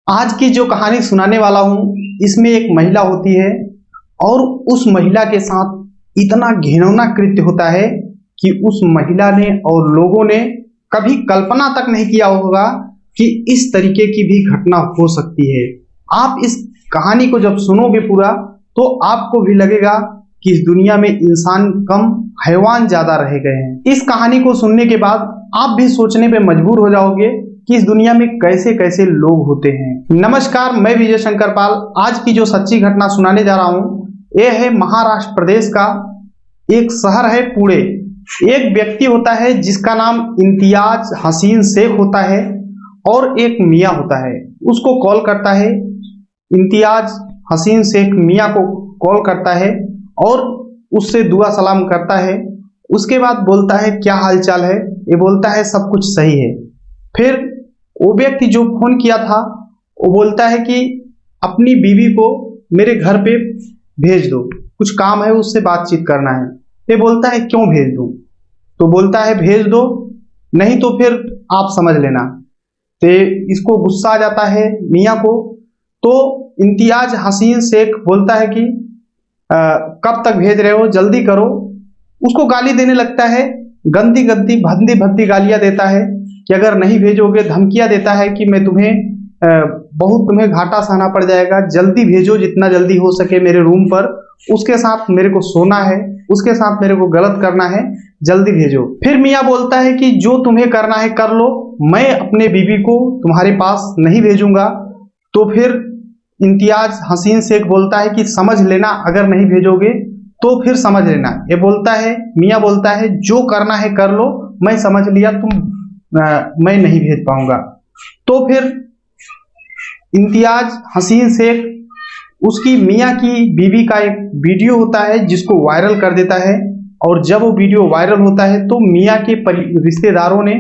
आज की जो कहानी सुनाने वाला हूँ, इसमें एक महिला होती है और उस महिला के साथ इतना घिनौना कृत्य होता है कि उस महिला ने और लोगों ने कभी कल्पना तक नहीं किया होगा कि इस तरीके की भी घटना हो सकती है। आप इस कहानी को जब सुनोगे पूरा तो आपको भी लगेगा कि इस दुनिया में इंसान कम हैवान ज्यादा रह गए हैं। इस कहानी को सुनने के बाद आप भी सोचने पे मजबूर हो जाओगे कि इस दुनिया में कैसे कैसे लोग होते हैं। नमस्कार, मैं विजय शंकर पाल। आज की जो सच्ची घटना सुनाने जा रहा हूँ, यह है महाराष्ट्र प्रदेश का एक शहर है पुणे। एक व्यक्ति होता है जिसका नाम इम्तियाज हसीन शेख होता है और एक मियाँ होता है। उसको कॉल करता है, इम्तियाज हसीन शेख मियाँ को कॉल करता है और उससे दुआ सलाम करता है। उसके बाद बोलता है क्या हालचाल है। ये बोलता है सब कुछ सही है। फिर वो व्यक्ति जो फोन किया था वो बोलता है कि अपनी बीवी को मेरे घर पे भेज दो, कुछ काम है, उससे बातचीत करना है। ये बोलता है क्यों भेज दूं? तो बोलता है भेज दो, नहीं तो फिर आप समझ लेना। तो इसको गुस्सा आ जाता है मियाँ को। तो इम्तियाज हसीन शेख बोलता है कि कब तक भेज रहे हो, जल्दी करो। उसको गाली देने लगता है, गंदी गंदी भद्दी भद्दी गालियां देता है कि अगर नहीं भेजोगे, धमकियां देता है कि मैं तुम्हें घाटा सहना पड़ जाएगा, जल्दी भेजो, जितना जल्दी हो सके मेरे रूम पर, उसके साथ मेरे को सोना है, उसके साथ मेरे को गलत करना है, जल्दी भेजो। फिर मियाँ बोलता है कि जो तुम्हें करना है कर लो, मैं अपने बीवी को तुम्हारे पास नहीं भेजूंगा। तो फिर इम्तियाज हसीन शेख बोलता है कि समझ लेना, अगर नहीं भेजोगे तो फिर समझ लेना। ये बोलता है, मियाँ बोलता है जो करना है कर लो, मैं समझ लिया, मैं नहीं भेज पाऊंगा। तो फिर इम्तियाज हसीन शेख उसकी मियाँ की बीवी का एक वीडियो होता है जिसको वायरल कर देता है। और जब वो वीडियो वायरल होता है तो मियाँ के रिश्तेदारों ने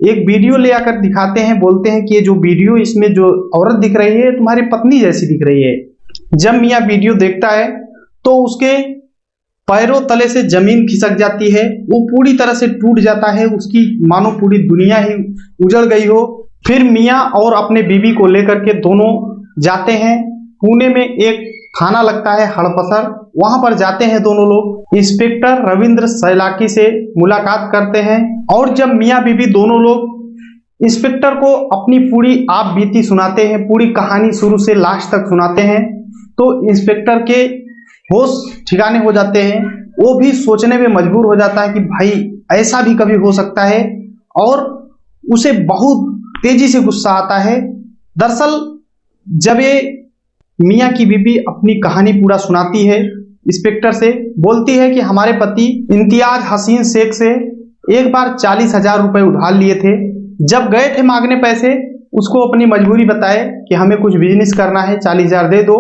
एक वीडियो ले आकर दिखाते हैं, बोलते हैं कि ये जो वीडियो, इसमें जो औरत दिख रही है तुम्हारी पत्नी जैसी दिख रही है। जब मियाँ वीडियो देखता है तो उसके पैरों तले से जमीन खिसक जाती है, वो पूरी तरह से टूट जाता है, उसकी मानो पूरी दुनिया ही उजड़ गई हो। फिर मियाँ और अपने बीवी को लेकर के दोनों जाते हैं पुणे में, एक थाना लगता है हड़पसर, वहां पर जाते हैं दोनों लोग। इंस्पेक्टर रविंद्र सैलाकी से मुलाकात करते हैं और जब मियाँ बीवी दोनों लोग इंस्पेक्टर को अपनी पूरी आप बीती सुनाते हैं, पूरी कहानी शुरू से लास्ट तक सुनाते हैं, तो इंस्पेक्टर के होश ठिकाने हो जाते हैं। वो भी सोचने में मजबूर हो जाता है कि भाई ऐसा भी कभी हो सकता है, और उसे बहुत तेजी से गुस्सा आता है। दरअसल जब ये मियाँ की बीबी अपनी कहानी पूरा सुनाती है इंस्पेक्टर से, बोलती है कि हमारे पति इम्तियाज हसीन शेख से एक बार 40,000 रुपए उधार लिए थे। जब गए थे मांगने पैसे, उसको अपनी मजबूरी बताए कि हमें कुछ बिजनेस करना है, 40,000 दे दो।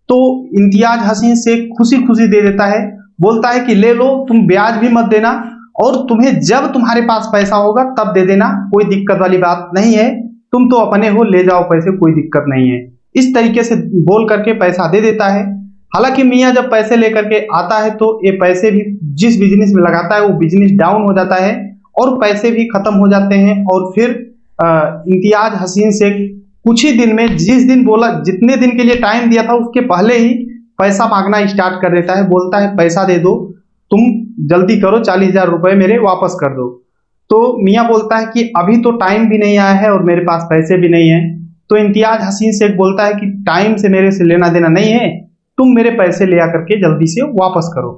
तो इम्तियाज हसीन शेख खुशी खुशी दे देता है, बोलता है कि ले लो, तुम ब्याज भी मत देना, और तुम्हें जब तुम्हारे पास पैसा होगा तब दे देना, कोई दिक्कत वाली बात नहीं है, तुम तो अपने हो, ले जाओ पैसे, कोई दिक्कत नहीं है। इस तरीके से बोल करके पैसा दे देता है। हालांकि मियाँ जब पैसे लेकर के आता है तो ये पैसे भी जिस बिजनेस में लगाता है वो बिजनेस डाउन हो जाता है और पैसे भी खत्म हो जाते हैं। और फिर इम्तियाज हसीन शेख कुछ ही दिन में, जिस दिन बोला, जितने दिन के लिए टाइम दिया था उसके पहले ही पैसा मांगना स्टार्ट कर देता है। बोलता है पैसा दे दो, तुम जल्दी करो, 40,000 रुपए मेरे वापस कर दो। तो मियाँ बोलता है कि अभी तो टाइम भी नहीं आया है और मेरे पास पैसे भी नहीं है। तो इम्तियाज हसीन शेख बोलता है कि टाइम से मेरे से लेना देना नहीं है, तुम मेरे पैसे ले आकर के जल्दी से वापस करो।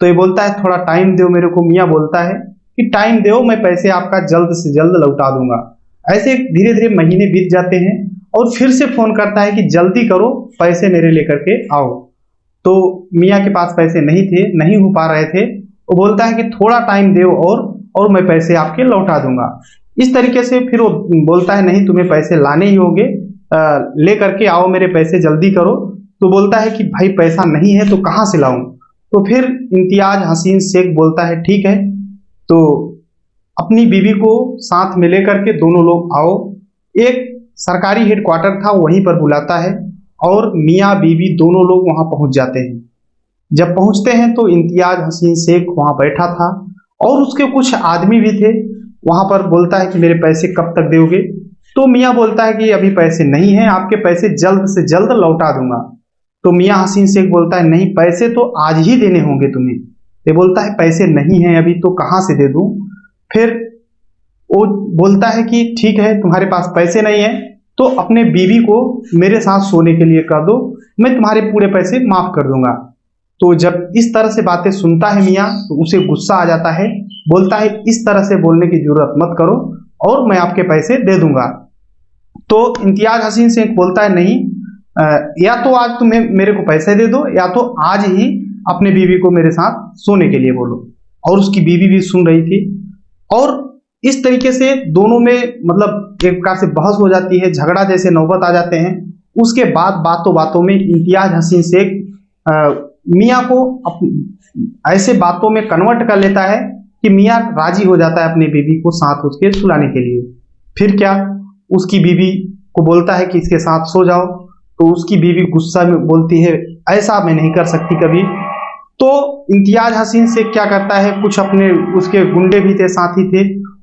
तो ये बोलता है थोड़ा टाइम दो मेरे को। मियाँ बोलता है कि टाइम दो, मैं पैसे आपका जल्द से जल्द लौटा दूंगा। ऐसे धीरे धीरे महीने बीत जाते हैं और फिर से फोन करता है कि जल्दी करो, पैसे मेरे लेकर के आओ। तो मियाँ के पास पैसे नहीं थे, नहीं हो पा रहे थे। वो बोलता है कि थोड़ा टाइम दो और मैं पैसे आपके लौटा दूंगा। इस तरीके से फिर वो बोलता है नहीं, तुम्हें पैसे लाने ही होंगे, ले करके आओ मेरे पैसे, जल्दी करो। तो बोलता है कि भाई पैसा नहीं है तो कहाँ से लाऊं? तो फिर इम्तियाज हसीन शेख बोलता है ठीक है, तो अपनी बीवी को साथ में लेकर के दोनों लोग आओ। एक सरकारी हेडक्वार्टर था, वहीं पर बुलाता है और मियाँ बीवी दोनों लोग वहां पहुंच जाते हैं। जब पहुंचते हैं तो इम्तियाज हसीन शेख वहां बैठा था और उसके कुछ आदमी भी थे वहां पर। बोलता है कि मेरे पैसे कब तक दोगे? तो मियाँ बोलता है कि अभी पैसे नहीं हैं, आपके पैसे जल्द से जल्द लौटा दूंगा। तो मियाँ हसीन शेख बोलता है नहीं, पैसे तो आज ही देने होंगे तुम्हें। ये बोलता है पैसे नहीं हैं अभी, तो कहाँ से दे दूं। फिर वो बोलता है कि ठीक है, तुम्हारे पास पैसे नहीं है तो अपने बीवी को मेरे साथ सोने के लिए कह दो, मैं तुम्हारे पूरे पैसे माफ कर दूंगा। तो जब इस तरह से बातें सुनता है मियाँ तो उसे गुस्सा आ जाता है, बोलता है इस तरह से बोलने की जरूरत मत करो और मैं आपके पैसे दे दूंगा। तो इम्तियाज हसीन शेख बोलता है नहीं, या तो आज तुम्हें मेरे को पैसे दे दो या तो आज ही अपने बीवी को मेरे साथ सोने के लिए बोलो। और उसकी बीवी भी सुन रही थी और इस तरीके से दोनों में मतलब एक प्रकार से बहस हो जाती है, झगड़ा जैसे नौबत आ जाते हैं। उसके बाद बातों बातों में इम्तियाज हसीन शेख मियाँ को ऐसे बातों में कन्वर्ट कर लेता है कि मियाँ राजी हो जाता है अपनी बीवी को साथ उसके सुलाने के लिए। फिर क्या, उसकी बीवी को बोलता है कि इसके साथ सो जाओ। तो उसकी बीवी गुस्सा में बोलती है ऐसा मैं नहीं कर सकती कभी। तो इम्तियाज हसीन शेख क्या करता है, कुछ अपने उसके गुंडे भी थे, साथी थे,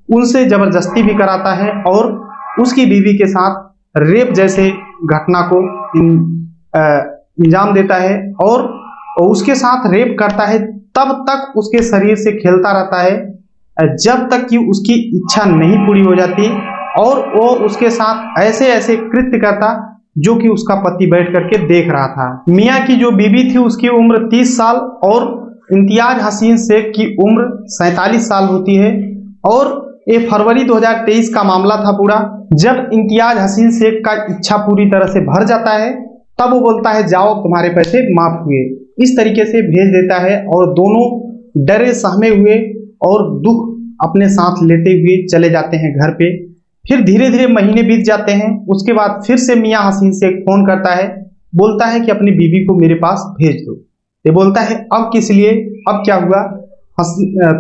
उनसे जबरदस्ती भी कराता है और उसकी बीवी के साथ रेप जैसे घटना को इंजाम देता है और उसके साथ रेप करता है। तब तक उसके शरीर से खेलता रहता है जब तक कि उसकी इच्छा नहीं पूरी हो जाती और वो उसके साथ ऐसे ऐसे कृत्य करता जो कि उसका पति बैठ करके देख रहा था। मियाँ की जो बीवी थी उसकी उम्र 30 साल और इम्तियाज हसीन शेख की उम्र 47 साल होती है। और ये फरवरी 2023 का मामला था पूरा। जब इम्तियाज हसीन शेख का इच्छा पूरी तरह से भर जाता है तब वो बोलता है जाओ तुम्हारे पैसे माफ हुए, इस तरीके से भेज देता है और दोनों डरे सहमे हुए और दुख अपने साथ लेते हुए चले जाते हैं घर पे। फिर धीरे धीरे महीने बीत जाते हैं। उसके बाद फिर से मियाँ हसीन शेख फोन करता है, बोलता है कि अपनी बीवी को मेरे पास भेज दो। ये बोलता है अब किस लिए, अब क्या हुआ।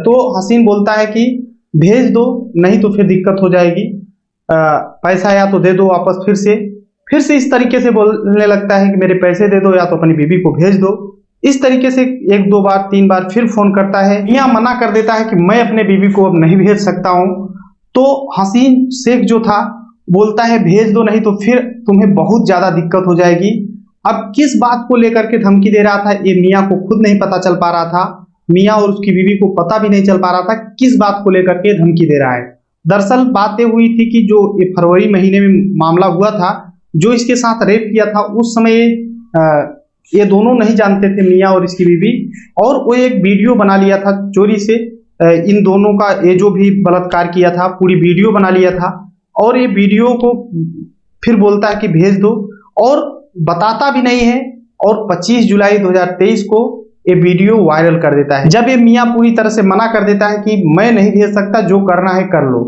तो हसीन बोलता है कि भेज दो, नहीं तो फिर दिक्कत हो जाएगी, पैसा या तो दे दो वापस। फिर से इस तरीके से बोलने लगता है कि मेरे पैसे दे दो या तो अपनी बीवी को भेज दो। इस तरीके से 1-2 बार 3 बार फिर फोन करता है। मियाँ मना कर देता है कि मैं अपने बीवी को अब नहीं भेज सकता हूँ। तो हसीन शेख जो था बोलता है भेज दो, नहीं तो फिर तुम्हें बहुत ज्यादा दिक्कत हो जाएगी। अब किस बात को लेकर के धमकी दे रहा था ये मियाँ को खुद नहीं पता चल पा रहा था। मियाँ और उसकी बीवी को पता भी नहीं चल पा रहा था किस बात को लेकर के धमकी दे रहा है। दरअसल बातें हुई थी कि जो ये फरवरी महीने में मामला हुआ था, जो इसके साथ रेप किया था, उस समय ये दोनों नहीं जानते थे मियाँ और इसकी बीवी, और वो एक वीडियो बना लिया था चोरी से। इन दोनों का ये जो भी बलात्कार किया था पूरी वीडियो बना लिया था और ये वीडियो को फिर बोलता है कि भेज दो और बताता भी नहीं है। और 25 जुलाई 2023 को ये वीडियो वायरल कर देता है। जब ये मियाँ पूरी तरह से मना कर देता है कि मैं नहीं भेज सकता, जो करना है कर लो,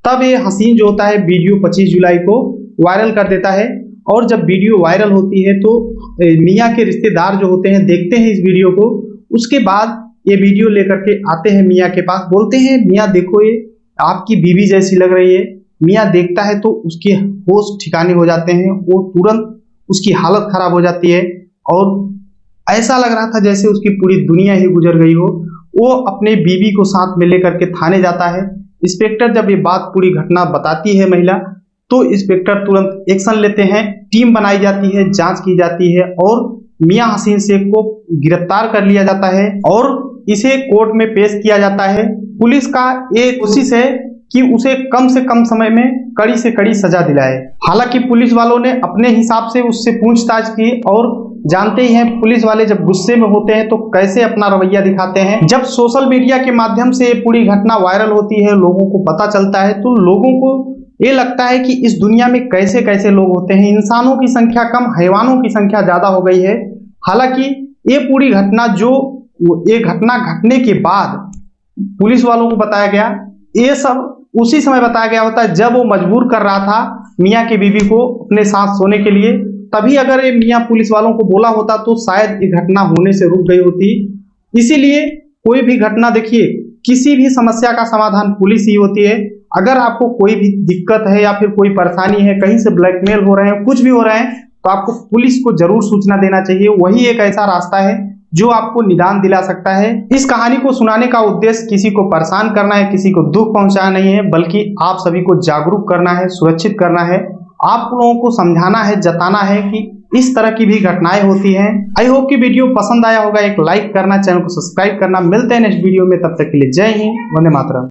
तब ये हसीन जो होता है वीडियो 25 जुलाई को वायरल कर देता है। और जब वीडियो वायरल होती है तो मियाँ के रिश्तेदार जो होते हैं देखते हैं इस वीडियो को। उसके बाद ये वीडियो लेकर के आते हैं मियाँ के पास, बोलते हैं मियाँ देखो ये आपकी बीवी जैसी लग रही है। मियाँ देखता है तो उसके होश ठिकाने हो जाते हैं, वो तुरंत उसकी हालत खराब हो जाती है और ऐसा लग रहा था जैसे उसकी पूरी दुनिया ही गुजर गई हो। वो अपने बीवी को साथ में लेकर के थाने जाता है। इंस्पेक्टर जब ये बात पूरी घटना बताती है महिला, तो इंस्पेक्टर तुरंत एक्शन लेते हैं, टीम बनाई जाती है, जांच की जाती है और मियाँ हसीन शेख को गिरफ्तार कर लिया जाता है और इसे कोर्ट में पेश किया जाता है। पुलिस का ये कोशिश है कि उसे कम से कम समय में कड़ी से कड़ी सजा दिलाए। हालांकि पुलिस वालों ने अपने हिसाब से उससे पूछताछ की और जानते ही हैं पुलिस वाले जब गुस्से में होते हैं तो कैसे अपना रवैया दिखाते हैं। जब सोशल मीडिया के माध्यम से ये पूरी घटना वायरल होती है, लोगों को पता चलता है, तो लोगों को ये लगता है कि इस दुनिया में कैसे कैसे लोग होते हैं। इंसानों की संख्या कम, हैवानों की संख्या ज्यादा हो गई है। हालांकि ये पूरी घटना ये घटना घटने के बाद पुलिस वालों को बताया गया, ये सब उसी समय बताया गया होता है जब वो मजबूर कर रहा था मियाँ की बीवी को अपने साथ सोने के लिए। तभी अगर ये मियाँ पुलिस वालों को बोला होता तो शायद ये घटना होने से रुक गई होती। इसीलिए कोई भी घटना, देखिए किसी भी समस्या का समाधान पुलिस ही होती है। अगर आपको कोई भी दिक्कत है या फिर कोई परेशानी है, कहीं से ब्लैकमेल हो रहे हैं, कुछ भी हो रहे हैं, तो आपको पुलिस को जरूर सूचना देना चाहिए। वही एक ऐसा रास्ता है जो आपको निदान दिला सकता है। इस कहानी को सुनाने का उद्देश्य किसी को परेशान करना है, किसी को दुख पहुंचाना नहीं है, बल्कि आप सभी को जागरूक करना है, सुरक्षित करना है। आप लोगों को समझाना है, जताना है कि इस तरह की भी घटनाएं होती हैं। आई होप कि वीडियो पसंद आया होगा। एक लाइक करना, चैनल को सब्सक्राइब करना। मिलते हैं नेक्स्ट वीडियो में, तब तक के लिए जय हिंद, वंदे मातरम।